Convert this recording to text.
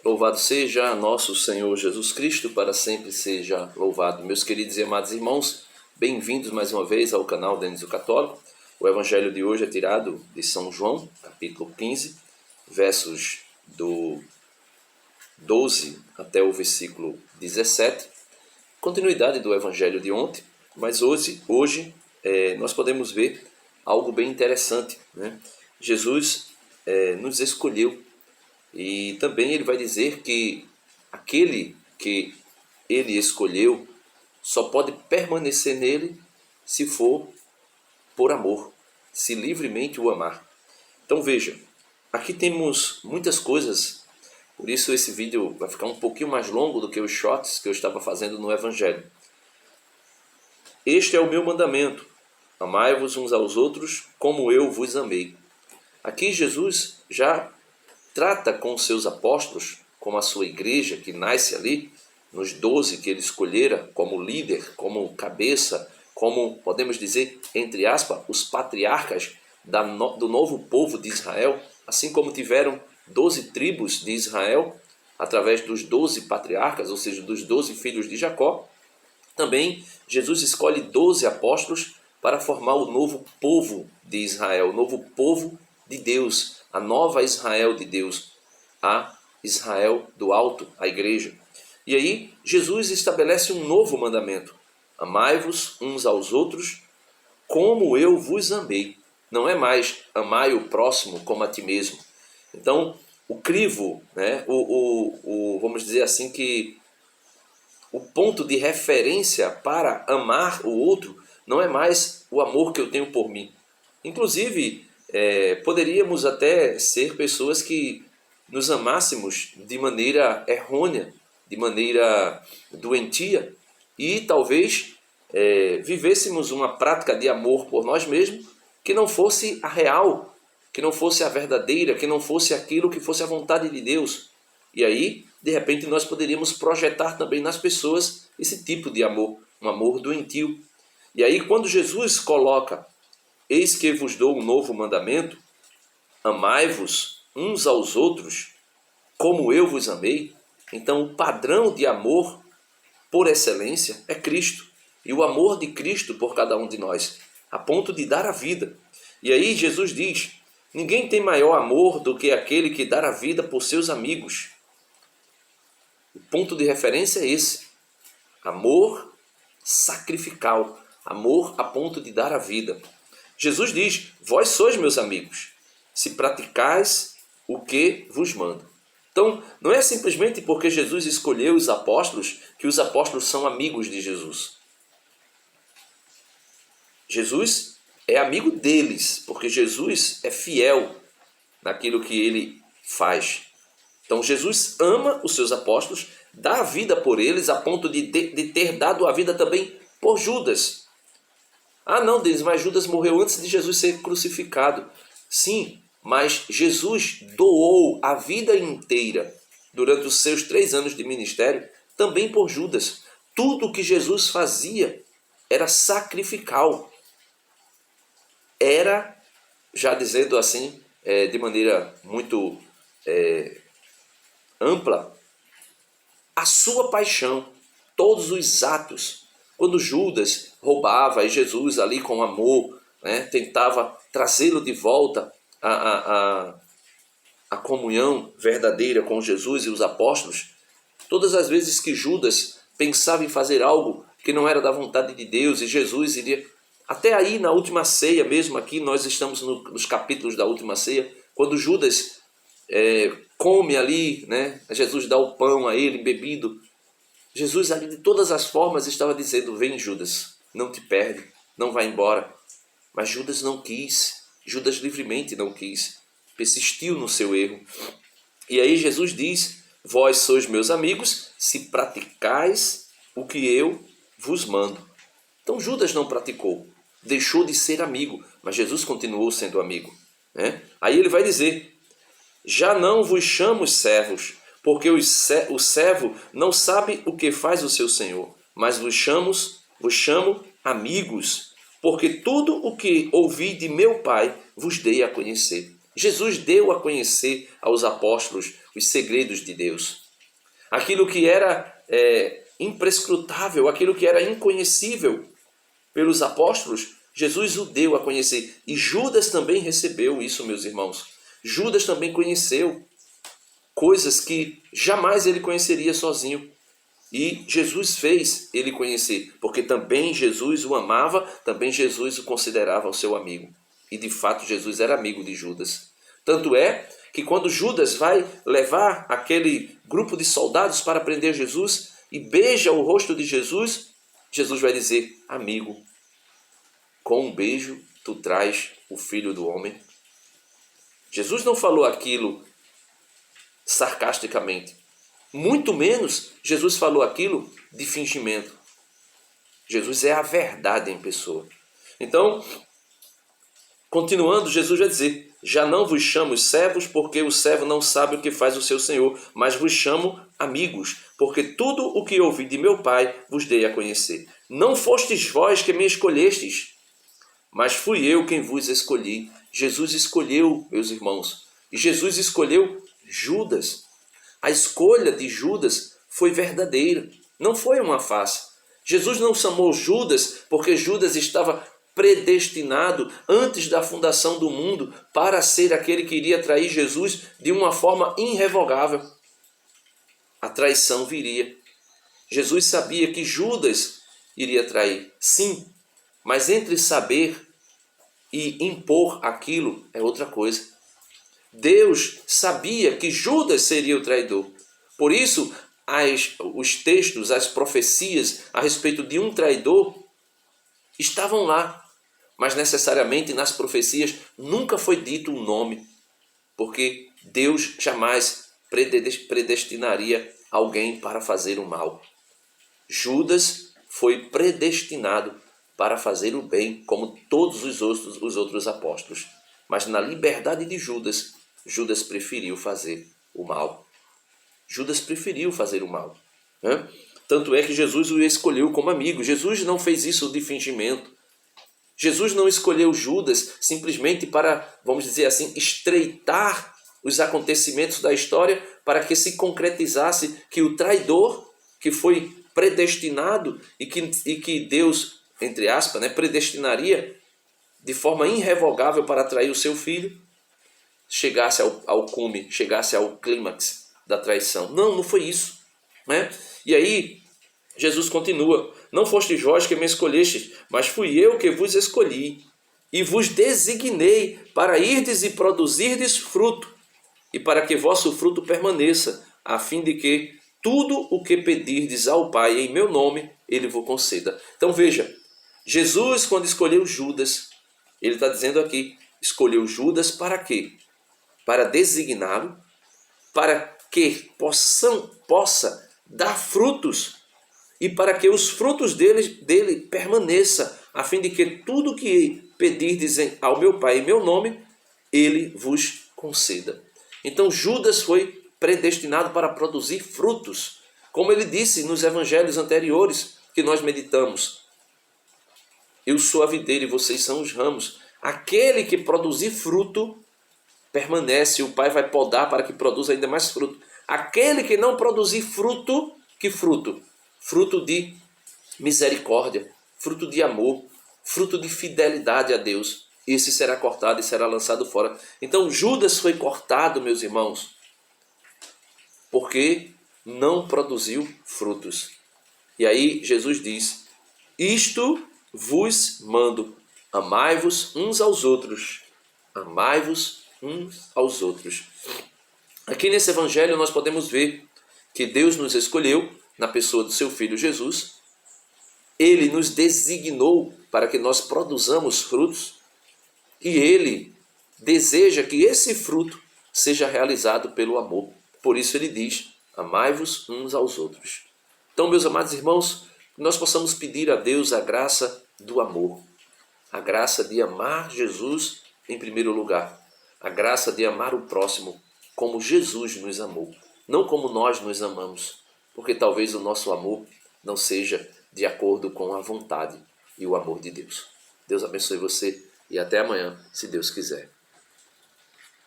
Louvado seja nosso Senhor Jesus Cristo, para sempre seja louvado. Meus queridos e amados irmãos, bem-vindos mais uma vez ao canal Denis o Católico. O evangelho de hoje é tirado de São João, capítulo 15, versos do 12 até o versículo 17. Continuidade do evangelho de ontem, mas hoje nós podemos ver algo bem interessante, né? Jesus nos escolheu. E também ele vai dizer que aquele que ele escolheu só pode permanecer nele se for por amor, se livremente o amar. Então veja, aqui temos muitas coisas, por isso esse vídeo vai ficar um pouquinho mais longo do que os shorts que eu estava fazendo no Evangelho. Este é o meu mandamento, amai-vos uns aos outros como eu vos amei. Aqui Jesus já trata com os seus apóstolos, como a sua igreja que nasce ali, nos 12 que ele escolhera como líder, como cabeça, como, podemos dizer, entre aspas, os patriarcas do novo povo de Israel, assim como tiveram 12 tribos de Israel, através dos 12 patriarcas, ou seja, dos 12 filhos de Jacó. Também Jesus escolhe 12 apóstolos para formar o novo povo de Israel, o novo povo de Deus, a nova Israel de Deus, a Israel do alto, a igreja. E aí Jesus estabelece um novo mandamento: amai-vos uns aos outros como eu vos amei. Não é mais amai o próximo como a ti mesmo. Então o crivo, né, vamos dizer assim, que o ponto de referência para amar o outro não é mais o amor que eu tenho por mim. Inclusive, poderíamos até ser pessoas que nos amássemos de maneira errônea, de maneira doentia, e talvez vivêssemos uma prática de amor por nós mesmos que não fosse a real, que não fosse a verdadeira, que não fosse aquilo que fosse a vontade de Deus. E aí, de repente, nós poderíamos projetar também nas pessoas esse tipo de amor, um amor doentio. E aí, quando Jesus coloca: eis que vos dou um novo mandamento, amai-vos uns aos outros como eu vos amei. Então o padrão de amor por excelência é Cristo, e o amor de Cristo por cada um de nós, a ponto de dar a vida. E aí Jesus diz: ninguém tem maior amor do que aquele que dá a vida por seus amigos. O ponto de referência é esse: amor sacrificial, amor a ponto de dar a vida. Jesus diz: vós sois meus amigos, se praticais o que vos mando. Então, não é simplesmente porque Jesus escolheu os apóstolos que os apóstolos são amigos de Jesus. Jesus é amigo deles, porque Jesus é fiel naquilo que ele faz. Então, Jesus ama os seus apóstolos, dá a vida por eles, a ponto de ter dado a vida também por Judas. Ah, não, Denis, mas Judas morreu antes de Jesus ser crucificado. Sim, mas Jesus doou a vida inteira, durante os seus 3 anos de ministério, também por Judas. Tudo que Jesus fazia era sacrificial. Era, já dizendo assim, de maneira muito ampla, a sua paixão, todos os atos. Quando Judas roubava e Jesus ali com amor, né, tentava trazê-lo de volta à comunhão verdadeira com Jesus e os apóstolos, todas as vezes que Judas pensava em fazer algo que não era da vontade de Deus e Jesus iria... Até aí na última ceia mesmo, aqui nós estamos nos capítulos da última ceia, quando Judas come ali, né, Jesus dá o pão a ele, bebido. Jesus ali de todas as formas estava dizendo: vem Judas, não te perde, não vai embora. Mas Judas não quis, Judas livremente não quis, persistiu no seu erro. E aí Jesus diz: vós sois meus amigos se praticais o que eu vos mando. Então Judas não praticou, deixou de ser amigo, mas Jesus continuou sendo amigo, né? Aí ele vai dizer: já não vos chamo servos, porque o servo não sabe o que faz o seu senhor, mas vos chamo amigos, porque tudo o que ouvi de meu Pai vos dei a conhecer. Jesus deu a conhecer aos apóstolos os segredos de Deus. Aquilo que era imprescrutável, aquilo que era inconhecível pelos apóstolos, Jesus o deu a conhecer. E Judas também recebeu isso, meus irmãos. Judas também conheceu coisas que jamais ele conheceria sozinho. E Jesus fez ele conhecer, porque também Jesus o amava, também Jesus o considerava o seu amigo. E de fato Jesus era amigo de Judas. Tanto é que quando Judas vai levar aquele grupo de soldados para prender Jesus e beija o rosto de Jesus, Jesus vai dizer: amigo, com um beijo tu traz o Filho do Homem. Jesus não falou aquilo sarcasticamente. Muito menos Jesus falou aquilo de fingimento. Jesus é a verdade em pessoa. Então, continuando, Jesus vai dizer: já não vos chamo servos, porque o servo não sabe o que faz o seu senhor, mas vos chamo amigos, porque tudo o que ouvi de meu Pai vos dei a conhecer. Não fostes vós que me escolhestes, mas fui eu quem vos escolhi. Jesus escolheu, meus irmãos, e Jesus escolheu Judas. A escolha de Judas foi verdadeira, não foi uma farsa. Jesus não chamou Judas porque Judas estava predestinado antes da fundação do mundo para ser aquele que iria trair Jesus de uma forma irrevogável. A traição viria. Jesus sabia que Judas iria trair, sim, mas entre saber e impor aquilo é outra coisa. Deus sabia que Judas seria o traidor. Por isso, os textos, as profecias a respeito de um traidor estavam lá. Mas necessariamente nas profecias nunca foi dito o nome, porque Deus jamais predestinaria alguém para fazer o mal. Judas foi predestinado para fazer o bem, como todos os outros apóstolos. Mas na liberdade de Judas, Judas preferiu fazer o mal. Judas preferiu fazer o mal. Né? Tanto é que Jesus o escolheu como amigo. Jesus não fez isso de fingimento. Jesus não escolheu Judas simplesmente para, vamos dizer assim, estreitar os acontecimentos da história para que se concretizasse que o traidor, que foi predestinado e que Deus, entre aspas, né, predestinaria de forma irrevogável para trair o seu filho, chegasse ao cume, chegasse ao clímax da traição. Não foi isso. Né? E aí, Jesus continua: não fostes vós que me escolhestes, mas fui eu que vos escolhi, e vos designei para irdes e produzirdes fruto, e para que vosso fruto permaneça, a fim de que tudo o que pedirdes ao Pai em meu nome, Ele vos conceda. Então veja, Jesus, quando escolheu Judas, Ele está dizendo aqui, escolheu Judas para quê? Para designá-lo, para que possa dar frutos, e para que os frutos dele permaneça, a fim de que tudo que pedirdes ao meu Pai em meu nome, Ele vos conceda. Então Judas foi predestinado para produzir frutos, como ele disse nos evangelhos anteriores que nós meditamos: eu sou a videira e vocês são os ramos. Aquele que produzir fruto permanece, o Pai vai podar para que produza ainda mais fruto. Aquele que não produzir fruto, que fruto? Fruto de misericórdia, fruto de amor, fruto de fidelidade a Deus. Esse será cortado e será lançado fora. Então Judas foi cortado, meus irmãos, porque não produziu frutos. E aí Jesus diz: isto vos mando, amai-vos uns aos outros. Amai-vos uns aos outros. Aqui nesse evangelho nós podemos ver que Deus nos escolheu na pessoa do seu Filho Jesus. Ele nos designou para que nós produzamos frutos e Ele deseja que esse fruto seja realizado pelo amor. Por isso Ele diz: amai-vos uns aos outros. Então, meus amados irmãos, nós possamos pedir a Deus a graça do amor, a graça de amar Jesus em primeiro lugar, a graça de amar o próximo como Jesus nos amou, não como nós nos amamos, porque talvez o nosso amor não seja de acordo com a vontade e o amor de Deus. Deus abençoe você e até amanhã, se Deus quiser.